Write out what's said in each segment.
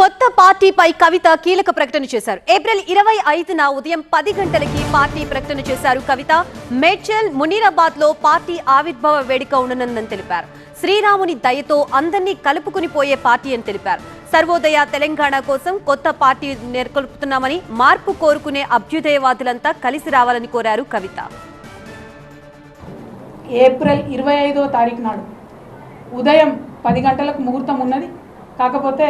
కొత్త పార్టీపై కవిత కీలక ప్రకటన చేశారు. ఏప్రిల్ 25న ఉదయం 10 గంటలకి పార్టీ ప్రకటన చేశారు కవిత. మేడ్చల్, మునీరాబాద్ లో పార్టీ ఆవిర్భావ వేడుక ఉండనుందని తెలిపారు. శ్రీరాముని దయతో అందరినీ కలుపుకుని పోయే పార్టీ అని తెలిపారు. సర్వోదయ తెలంగాణ కోసం కొత్త పార్టీ నెలకొల్పుతున్నామని, మార్పు కోరుకునే అభ్యుదయవాదులంతా కలిసి రావాలని కోరారు కవిత. ఏప్రిల్ 25వ తారీఖు నాడు ఉదయం 10 గంటలకు ముహూర్తం ఉన్నది. కాకపోతే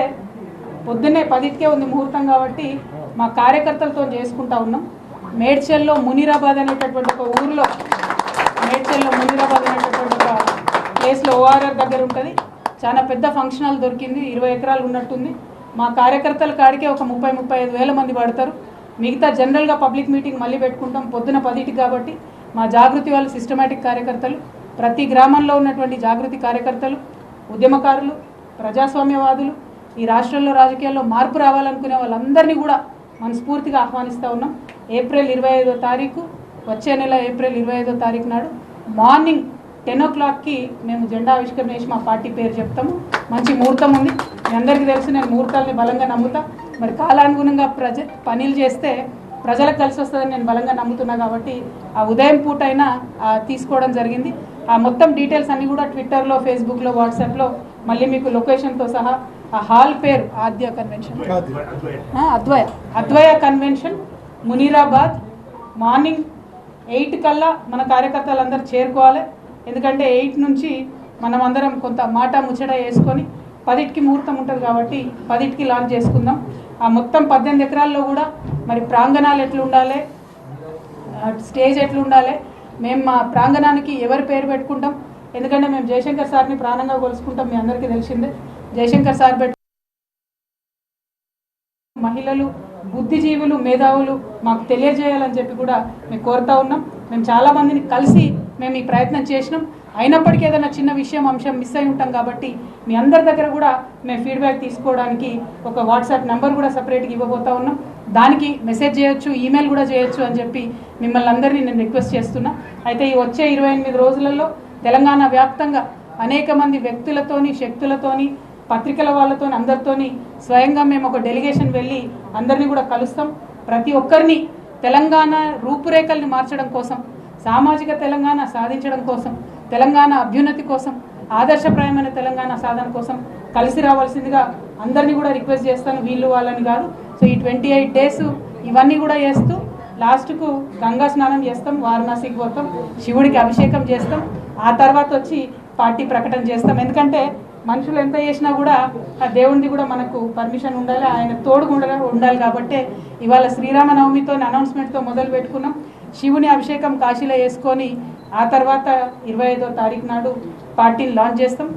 పొద్దున్నే 10కే ఉంది ముహూర్తం కాబట్టి మా కార్యకర్తలతో చేసుకుంటా ఉన్నాం. మేడ్చల్లో మునీరాబాద్ అనేటటువంటి ఒక ఊరిలో, మేడ్చల్లో మునీరాబాద్ అనేటటువంటి ఒక ప్లేస్లో ఓఆర్ఆర్ దగ్గర ఉంటుంది. చాలా పెద్ద ఫంక్షన్ హాల్ దొరికింది, 20 ఎకరాలు ఉన్నట్టుంది. మా కార్యకర్తల కాడికే ఒక 30-35 వేల మంది పడతారు. మిగతా జనరల్గా పబ్లిక్ మీటింగ్ మళ్ళీ పెట్టుకుంటాం పొద్దున 10కి. కాబట్టి మా జాగృతి వాళ్ళు సిస్టమేటిక్ కార్యకర్తలు, ప్రతి గ్రామంలో ఉన్నటువంటి జాగృతి కార్యకర్తలు, ఉద్యమకారులు, ప్రజాస్వామ్యవాదులు, ఈ రాష్ట్రంలో రాజకీయాల్లో మార్పు రావాలనుకునే వాళ్ళందరినీ కూడా మనస్ఫూర్తిగా ఆహ్వానిస్తూ ఉన్నాం. ఏప్రిల్ 25వ తారీఖు, వచ్చే నెల ఏప్రిల్ 25వ తారీఖు నాడు మార్నింగ్ 10 o'clockకి మేము జెండా ఆవిష్కరణ చేసి మా పార్టీ పేరు చెప్తాము. మంచి ముహూర్తం ఉంది, మీ అందరికీ తెలుసు. నేను ముహూర్తాలని బలంగా నమ్ముతా. మరి కాలానుగుణంగా పనులు చేస్తే ప్రజలకు కలిసి వస్తుందని నేను బలంగా నమ్ముతున్నా. కాబట్టి ఆ ఉదయం పూట అయినా తీసుకోవడం జరిగింది. ఆ మొత్తం డీటెయిల్స్ అన్నీ కూడా ట్విట్టర్లో, ఫేస్బుక్లో, వాట్సాప్లో మళ్ళీ మీకు లొకేషన్తో సహా. ఆ హాల్ పేరు ఆద్య కన్వెన్షన్, అద్వయ కన్వెన్షన్, మునీరాబాద్. మార్నింగ్ 8 కల్లా మన కార్యకర్తలందరూ చేరుకోవాలి. ఎందుకంటే 8 నుంచి మనం అందరం కొంత మాట ముచ్చట వేసుకొని 10కి ముహూర్తం ఉంటుంది కాబట్టి 10కి లాంచ్ చేసుకుందాం. ఆ మొత్తం 18 ఎకరాల్లో కూడా మరి ప్రాంగణాలు ఎట్లుండాలి, స్టేజ్ ఎట్లుండాలి, మేము మా ప్రాంగణానికి ఎవరి పేరు పెట్టుకుంటాం. ఎందుకంటే మేము జయశంకర్ సార్ని ప్రాణంగా కొలుసుకుంటాం, మీ అందరికీ తెలిసిందే. జయశంకర్ సార్ మహిళలు, బుద్ధిజీవులు, మేధావులు మాకు తెలియజేయాలని చెప్పి కూడా మేము కోరుతా ఉన్నాం. మేము చాలామందిని కలిసి మేము ఈ ప్రయత్నం చేసినాం. అయినప్పటికీ ఏదైనా చిన్న విషయం, అంశం మిస్ అయి ఉంటాం కాబట్టి మీ అందరి దగ్గర కూడా మేము ఫీడ్బ్యాక్ తీసుకోవడానికి ఒక వాట్సాప్ నెంబర్ కూడా సపరేట్గా ఇవ్వబోతా ఉన్నాం. దానికి మెసేజ్ చేయొచ్చు, ఈమెయిల్ కూడా చేయొచ్చు అని చెప్పి మిమ్మల్ని అందరినీ నేను రిక్వెస్ట్ చేస్తున్నా. అయితే ఈ వచ్చే 28 రోజులలో తెలంగాణ వ్యాప్తంగా అనేక మంది వ్యక్తులతోని, శక్తులతోని, పత్రికల వాళ్ళతో, అందరితోని స్వయంగా మేము ఒక డెలిగేషన్ వెళ్ళి అందరినీ కూడా కలుస్తాం. ప్రతి ఒక్కరిని తెలంగాణ రూపురేఖల్ని మార్చడం కోసం, సామాజిక తెలంగాణ సాధించడం కోసం, తెలంగాణ అభ్యున్నతి కోసం, ఆదర్శప్రాయమైన తెలంగాణ సాధన కోసం కలిసి రావాల్సిందిగా అందరినీ కూడా రిక్వెస్ట్ చేస్తాను. వీళ్ళు వాళ్ళని కాదు. సో ఈ 28 డేస్ ఇవన్నీ కూడా చేస్తూ లాస్ట్కు గంగా స్నానం చేస్తాం, వారణాసికి పోతాం, శివుడికి అభిషేకం చేస్తాం. ఆ తర్వాత వచ్చి పార్టీ ప్రకటన చేస్తాం. ఎందుకంటే మనుషులు ఎంత చేసినా కూడా ఆ దేవుడిది కూడా మనకు పర్మిషన్ ఉండాలి, ఆయన తోడు ఉండాలి. కాబట్టి ఇవాళ శ్రీరామనవమితో అనౌన్స్మెంట్తో మొదలు పెట్టుకున్నాం. శివుని అభిషేకం కాశీలో వేసుకొని ఆ తర్వాత 25వ తారీఖు నాడు పార్టీని లాంచ్ చేస్తాం.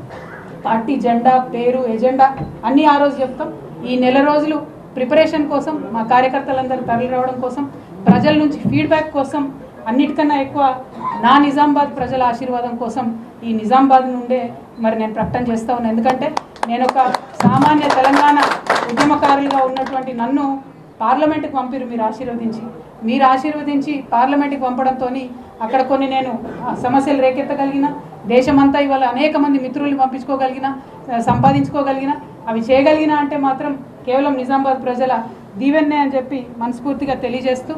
పార్టీ జెండా, పేరు, ఎజెండా అన్నీ ఆ రోజు చెప్తాం. ఈ నెల రోజులు ప్రిపరేషన్ కోసం, మా కార్యకర్తలందరూ తరలి రావడం కోసం, ప్రజల నుంచి ఫీడ్బ్యాక్ కోసం, అన్నిటికన్నా ఎక్కువ నా నిజామాబాద్ ప్రజల ఆశీర్వాదం కోసం ఈ నిజామాబాద్ నుండే మరి నేను ప్రకటన చేస్తా ఉన్నాను. ఎందుకంటే నేను ఒక సామాన్య తెలంగాణ ఉద్యమకారులుగా ఉన్నటువంటి నన్ను పార్లమెంట్కి పంపిరు మీరు ఆశీర్వదించి పార్లమెంట్కి పంపడంతో అక్కడ కొన్ని నేను సమస్యలు రేకెత్తగలిగిన, దేశమంతా ఇవాళ అనేక మంది మిత్రుల్ని పంపించుకోగలిగిన, సంపాదించుకోగలిగిన, అవి చేయగలిగిన అంటే మాత్రం కేవలం నిజామాబాద్ ప్రజల దీవెన్నే అని చెప్పి మనస్ఫూర్తిగా తెలియజేస్తూ